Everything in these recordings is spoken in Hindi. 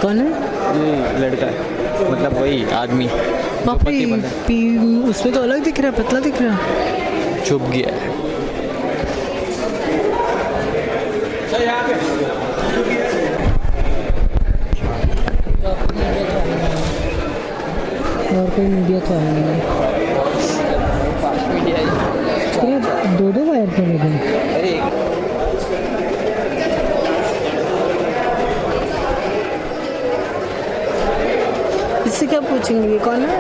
कौन है? ये लड़का है, मतलब वही आदमी बाप रे, उसमें तो अलग दिख रहा है, पतला दिख रहा है। छुप गया है। और कोई मीडिया तो आया नहीं। दो वायर तो लगे। इससे क्या पूछेंगे, ये कौन है?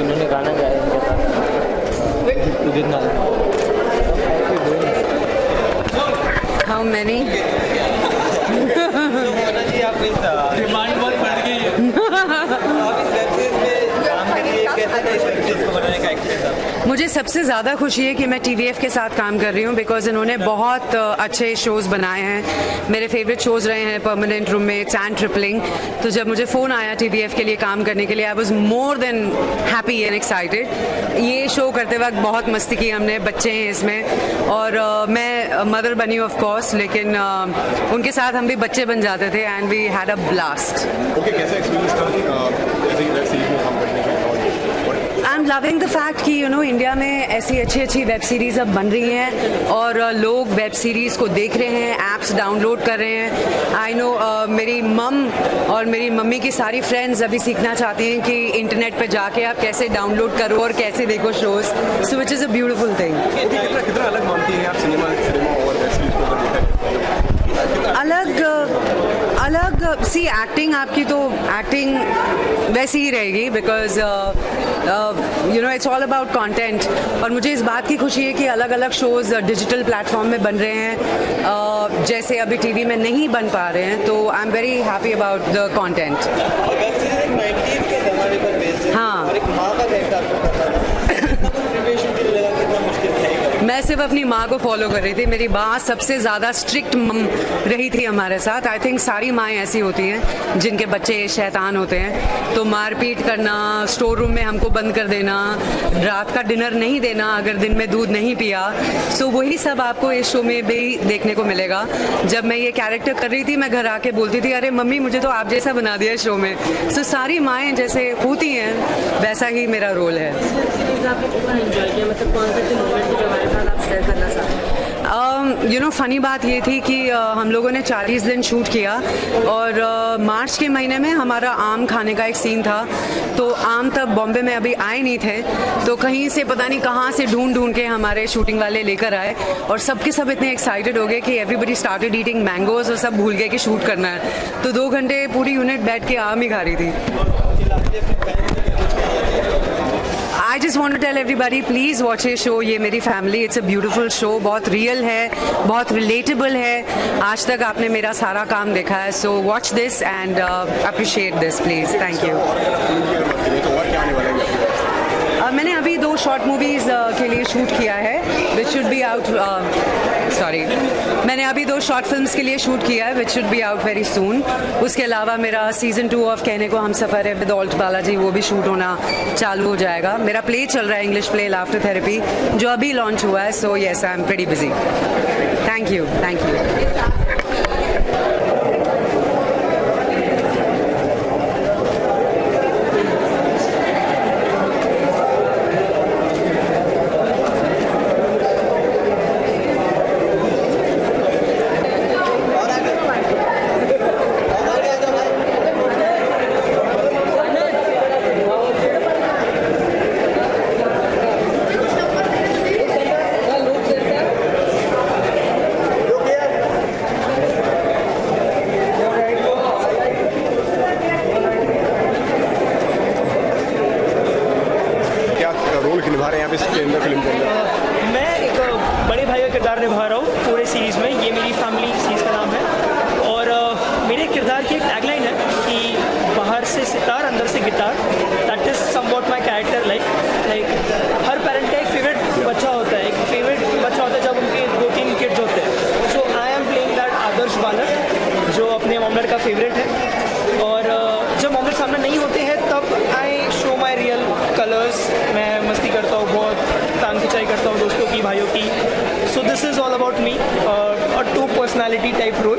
इन्होंने गाना गाया How many? डिमांड बहुत बढ़ गई है। मुझे सबसे ज़्यादा खुशी है कि मैं TVF के साथ काम कर रही हूँ, बिकॉज इन्होंने बहुत अच्छे शोज़ बनाए हैं। मेरे फेवरेट शोज़ रहे हैं परमानेंट रूममेट्स एंड ट्रिपलिंग। तो जब मुझे फ़ोन आया TVF के लिए काम करने के लिए, I was more than happy and excited. ये शो करते वक्त बहुत मस्ती की हमने, बच्चे हैं इसमें, और मैं मदर बनी हूँ ऑफ कोर्स, लेकिन उनके साथ हम भी बच्चे बन जाते थे and we had a blast. कैसा एक्सपीरियंस था? I am loving the fact कि इंडिया में ऐसी अच्छी वेब सीरीज़ अब बन रही हैं और लोग वेब सीरीज़ को देख रहे हैं, ऐप्स डाउनलोड कर रहे हैं। आई नो मेरी मम और मेरी मम्मी की सारी फ्रेंड्स अभी सीखना चाहती हैं कि इंटरनेट पे जाके आप कैसे डाउनलोड करो और कैसे देखो shows, so which is a beautiful thing. कितना अलग मानती हैं आप सिनेमा और वेब सीरीज को? अलग सी एक्टिंग आपकी तो एक्टिंग वैसी ही रहेगी, because it's all about content. और मुझे इस बात की खुशी है कि अलग अलग शोज़ डिजिटल प्लेटफॉर्म में बन रहे हैं, जैसे अभी टीवी में नहीं बन पा रहे हैं, तो I am very happy about the content. हाँ, मैं सिर्फ अपनी माँ को फॉलो कर रही थी। मेरी माँ सबसे ज़्यादा स्ट्रिक्ट मम रही थी हमारे साथ। आई थिंक सारी माएँ ऐसी होती हैं जिनके बच्चे शैतान होते हैं, तो मारपीट करना, स्टोर रूम में हमको बंद कर देना, रात का डिनर नहीं देना अगर दिन में दूध नहीं पिया। सो वही सब आपको इस शो में भी देखने को मिलेगा। जब मैं ये कैरेक्टर कर रही थी, मैं घर आके बोलती थी, अरे मम्मी मुझे तो आप जैसा बना दिया शो में। सो सारी माएँ जैसे होती हैं वैसा ही मेरा रोल है। फ़नी बात ये थी कि हम लोगों ने 40 दिन शूट किया और मार्च के महीने में हमारा आम खाने का एक सीन था। तो आम तब बॉम्बे में अभी आए नहीं थे, तो कहीं से पता नहीं कहाँ से ढूंढ के हमारे शूटिंग वाले लेकर आए और सबके सब इतने एक्साइटेड हो गए कि एवरीबडी स्टार्टेड ईटिंग मैंगोज और सब भूल गए कि शूट करना है। तो 2 घंटे पूरी यूनिट बैठ के आम ही खा रही थी। I just want to tell everybody, please watch ये शो, ये मेरी family. It's a beautiful show, बहुत रियल है, बहुत रिलेटेबल है। आज तक आपने मेरा सारा काम देखा है, so watch this and appreciate this please. Thank you. मैंने अभी 2 शॉर्ट मूवीज़ के लिए शूट किया है विच शुड बी आउट, मैंने अभी 2 शॉर्ट फिल्म्स के लिए शूट किया है which should be out very soon. उसके अलावा मेरा सीज़न 2 ऑफ कहने को हम सफ़र है विद ऑल्ट बालाजी, वो भी शूट होना चालू हो जाएगा। मेरा प्ले चल रहा है, इंग्लिश प्ले लाफ्टर थेरेपी, जो अभी लॉन्च हुआ है। So yes, I am pretty busy. Thank you. मैं एक बड़े भाई का किरदार निभा रहा हूँ पूरे सीरीज़ में। ये मेरी फैमिली सीरीज़ का नाम है और मेरे किरदार की एक टैगलाइन है कि बाहर से सितार अंदर से guitar. That is somewhat my character. Like her parent का एक फेवरेट बच्चा होता है, एक फेवरेट बच्चा होता है जब उनके 2-3 किड्स होते हैं। सो आई एम प्लेइंग दैट आदर्श बालक जो अपने मॉम डैड का फेवरेट है, और जब मॉम डैड सामने नहीं होते हैं तब I show my real colours. मैं मस्ती करता हूँ, बहुत टांग खिंचाई करता हूँ दोस्तों की, भाइयों की। So this is all about me, और 2 पर्सनैलिटी टाइप रोल।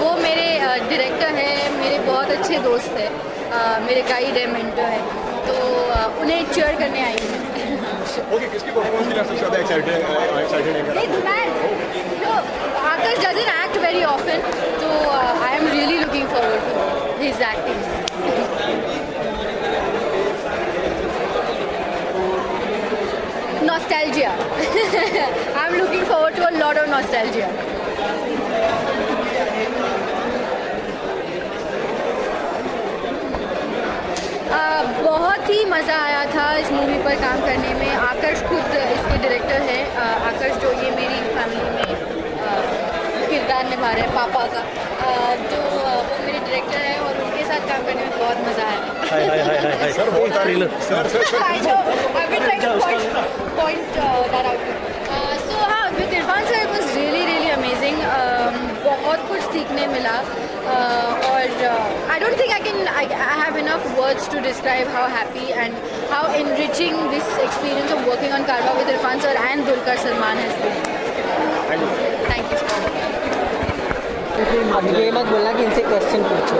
वो मेरे डायरेक्टर है, मेरे बहुत अच्छे दोस्त है, मेरे गाइड है, मेंटर है, तो उन्हें चीयर करने आई हूँ। ओके, किसकी परफॉर्मेंस के लिए सबसे ज़्यादा एक्साइटेड है? It's man. No, Akash doesn't act very often, so I am really looking forward to his acting. Nostalgia. I'm looking forward to a lot of nostalgia. बहुत ही मज़ा आया था इस मूवी पर काम करने में। आकर्ष खुद इसके डायरेक्टर है, आकर्ष जो ये मेरी फैमिली में किरदार निभा रहे हैं पापा का, तो वो मेरे डायरेक्टर है और उनके साथ काम करने में बहुत मज़ा आया। Sir, I know, I've been trying to point that out. So हाँ, with Irfan sir it was really amazing. बहुत कुछ सीखने मिला और I don't think I have enough words to describe how happy and how enriching this experience of working on Karwa with Irfan sir and Dulquer Salman has been. Thank you. अब ये मत बोलना कि इनसे क्वेश्चन पूछो।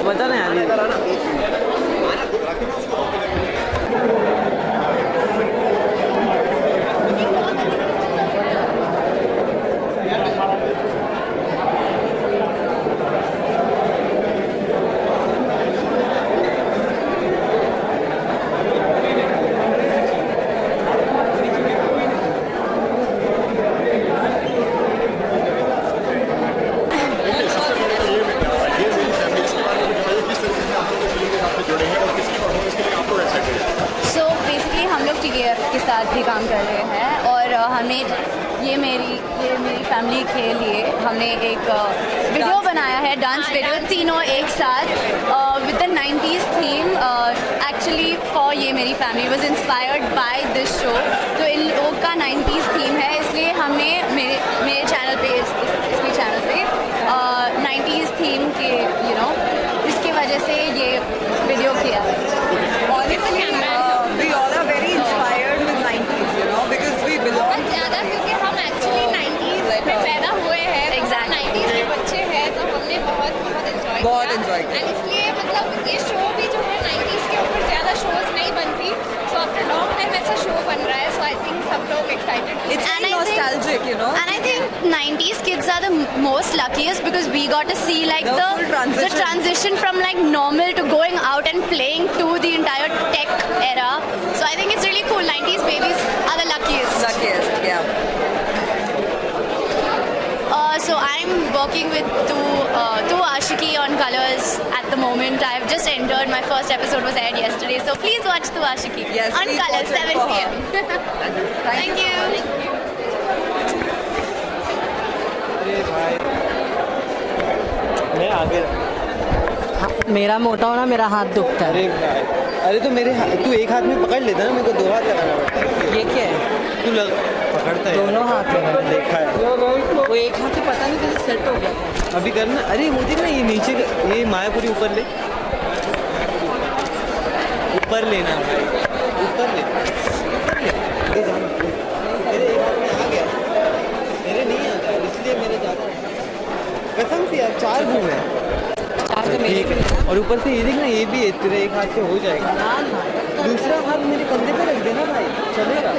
बता ना यार। So basically हम लोग TKF के साथ भी काम कर रहे हैं और हमें ये मेरी फैमिली के लिए हमने एक वीडियो बनाया है, डांस वीडियो, तीनों एक साथ with the 90s theme. Actually for ये मेरी family was inspired by this show, तो इन लोग का 90s थीम है, इसलिए हमने मेरे चैनल पे इसके चैनल पे 90s थीम के इसकी वजह से ये वीडियो किया है। Honestly, we all are very inspired with 90s, because we belong. बहुत ज़्यादा, क्योंकि हम एक्चुअली 90s में पैदा हुए हैं, exactly. 90s के बच्चे हैं, तो हमने बहुत enjoy किया। And इसलिए मतलब ये शो भी जो है 90s के ऊपर ज़्यादा शोज नहीं बनती, so after long time ऐसा शो बन रहा है, so I think सब लोग excited। It's very nostalgic, And I think 90s kids are the most luckiest because we got to see like The full the transition from like normal to going out and playing to the entire tech era. So I think it's really cool. 90s babies are the luckiest. Luckiest, yeah. So I'm working with two Ashiki on Colors at the moment. I've just entered. My first episode was aired yesterday. So please watch two Ashiki Yes, on please Colors, watch it 7 for p.m. Thank you. मैं आगे मेरा मोटा होना, मेरा हाथ दुखता है। अरे तो तू एक हाथ में पकड़ लेता ना, मेरे को दो हाथ लगाना पड़ता है। ये क्या है? तू पकड़ता है दोनों हाथ लगा। देखा है वो एक हाथ से पता नहीं कैसे सेट हो गया था। अभी करना। अरे वो देख ना, ये नीचे ये मायापुरी ऊपर ले, ऊपर लेना, ऊपर ले, मेरे एक हाथ में आ गया, मेरे नहीं आता, इसलिए मेरे जाता है। कसम से यार, 4 घूम है, 4 तो मेरे ठीक है। और ऊपर से ये देख ना, ये भी है, तेरे एक हाथ से हो जाएगा। दूसरा हाथ मेरे कंधे पे रख देना भाई, चलेगा।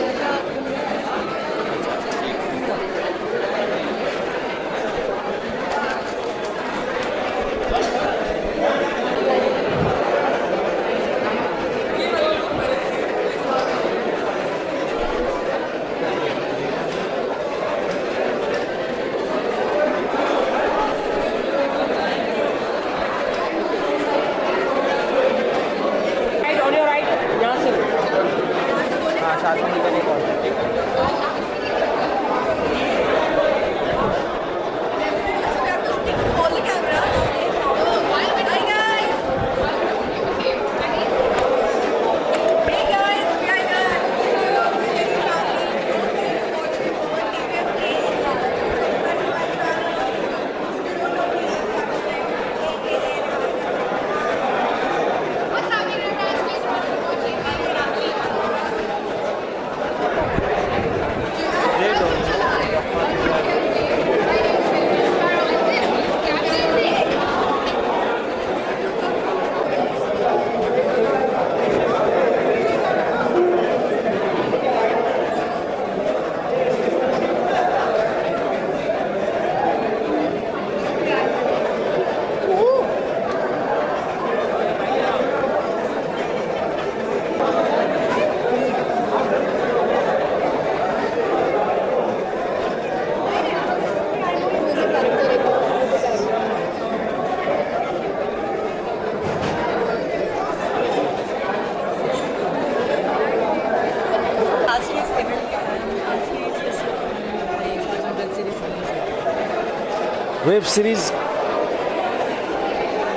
वेब सीरीज़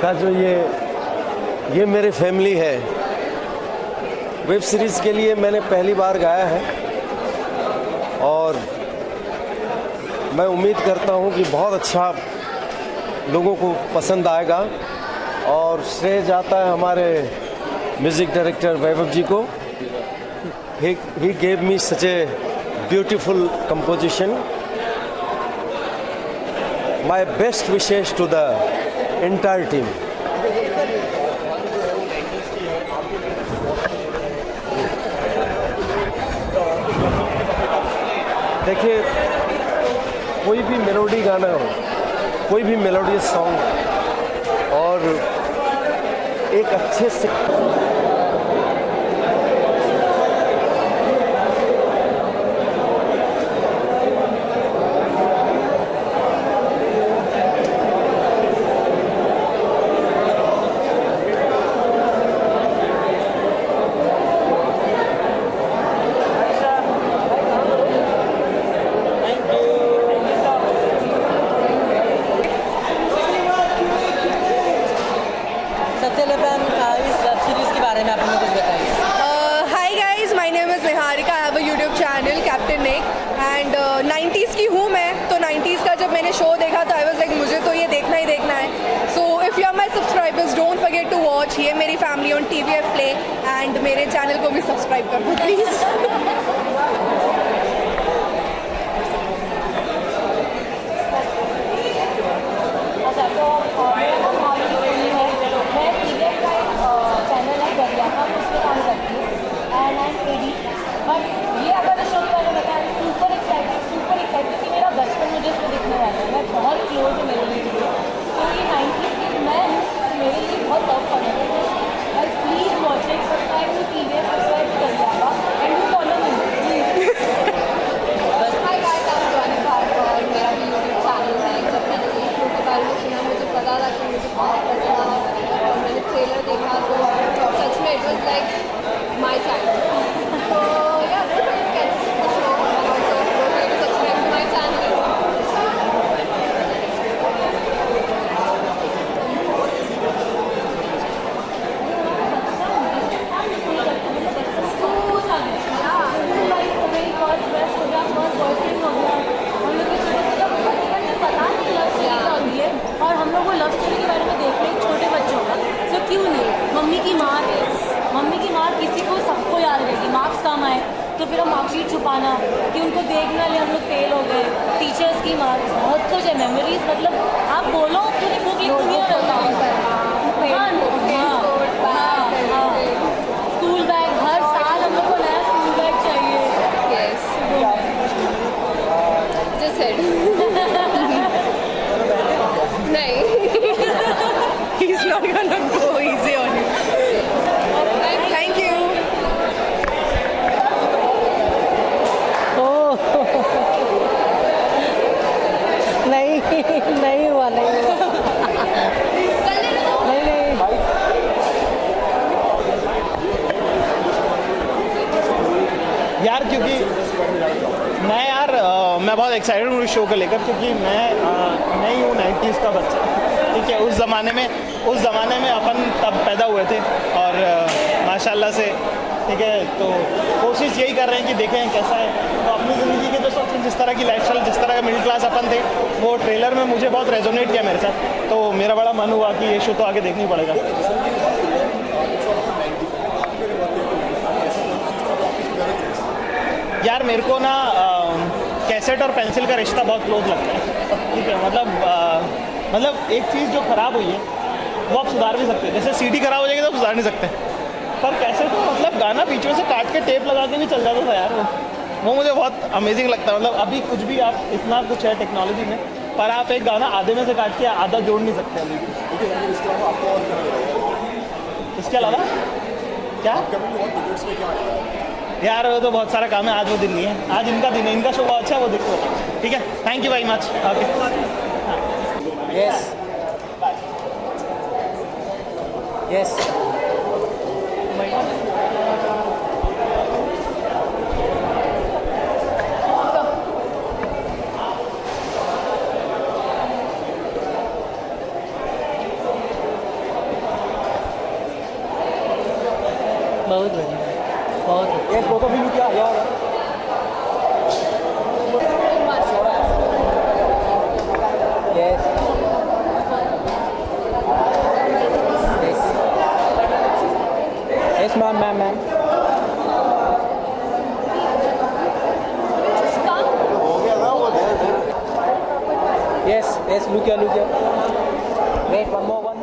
का जो ये मेरी फैमिली है, वेब सीरीज़ के लिए मैंने पहली बार गाया है और मैं उम्मीद करता हूँ कि बहुत अच्छा लोगों को पसंद आएगा। और श्रेय जाता है हमारे म्यूज़िक डायरेक्टर वैभव जी को। He gave me such a beautiful composition. My best wishes to the entire team. देखिए, कोई भी मेलोडी गाना हो, कोई भी मेलोडियस सॉन्ग और एक अच्छे से ये मेरी family on TVF play and मेरे चैनल को भी सब्सक्राइब कर दो प्लीज़। तो फिर हम मार्कशीट छुपाना कि उनको देखना ले हम लोग फेल हो गए, टीचर्स की मार, बहुत कुछ है मेमोरीज। मतलब आप बोलो पूरी बुक लिख दूंगी और स्कूल बैग हर साल हम लोग को नया स्कूल बैग चाहिए। नहीं he's not gonna go easy on you. Thank you. नहीं हुआ यार, क्योंकि मैं बहुत एक्साइटेड हूँ इस शो को लेकर, क्योंकि मैं नहीं हूँ 90s का बच्चा, ठीक है। उस ज़माने में अपन तब पैदा हुए थे और माशाल्लाह से, ठीक है। तो कोशिश यही कर रहे हैं कि देखें कैसा है। तो अपनी ज़िंदगी के जो सब जिस तरह की लाइफस्टाइल, जिस तरह का मिडिल क्लास अपन थे, वो ट्रेलर में मुझे बहुत रेजोनेट किया मेरे साथ। तो मेरा बड़ा मन हुआ कि ये शो तो आगे देखना ही पड़ेगा। यार मेरे को ना कैसेट और पेंसिल का रिश्ता बहुत क्लोज लगता है, ठीक है। मतलब एक चीज़ जो ख़राब हुई है वो आप सुधार भी सकते हैं। जैसे CD ख़राब हो जाएगी तो सुधार नहीं सकते, पर कैसेट तो मतलब गाना बीच में से काट के टेप लगा के भी चल जाता था यार। वो मुझे बहुत अमेजिंग लगता है। मतलब अभी कुछ भी आप, इतना कुछ है टेक्नोलॉजी में, पर आप एक गाना आधे में से काट के आधा जोड़ नहीं सकते अभी भी। इसके अलावा क्या यार, वो तो बहुत सारा काम है। आज वो दिन नहीं है, आज इनका दिन है, इनका शो बहुत अच्छा है, वो देखो, ठीक है। Thank you very much. Okay, yes yes Yes, ma'am, ma'am. Yes, look here. Wait, one more.